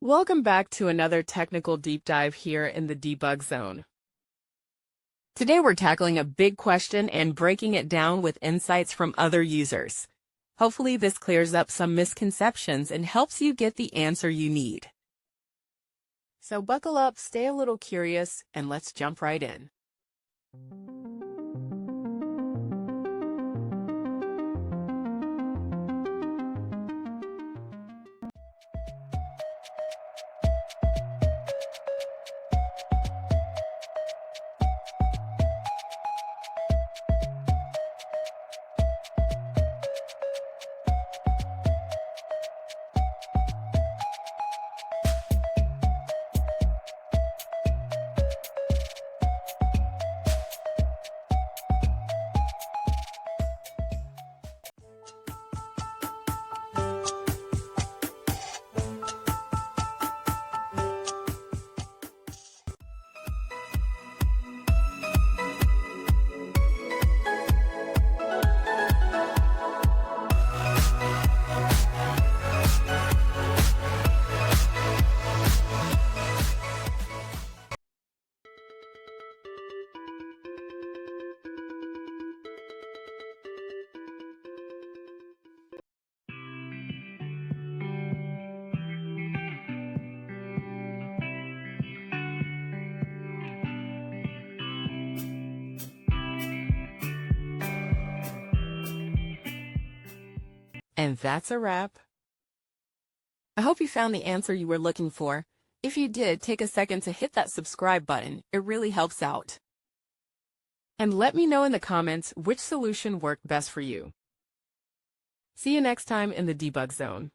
Welcome back to another technical deep dive here in the debug zone. Today we're tackling a big question and breaking it down with insights from other users. Hopefully this clears up some misconceptions and helps you get the answer you need. So buckle up, stay a little curious, and let's jump right in. And that's a wrap. I hope you found the answer you were looking for. If you did, take a second to hit that subscribe button. It really helps out. And let me know in the comments which solution worked best for you. See you next time in the debug zone.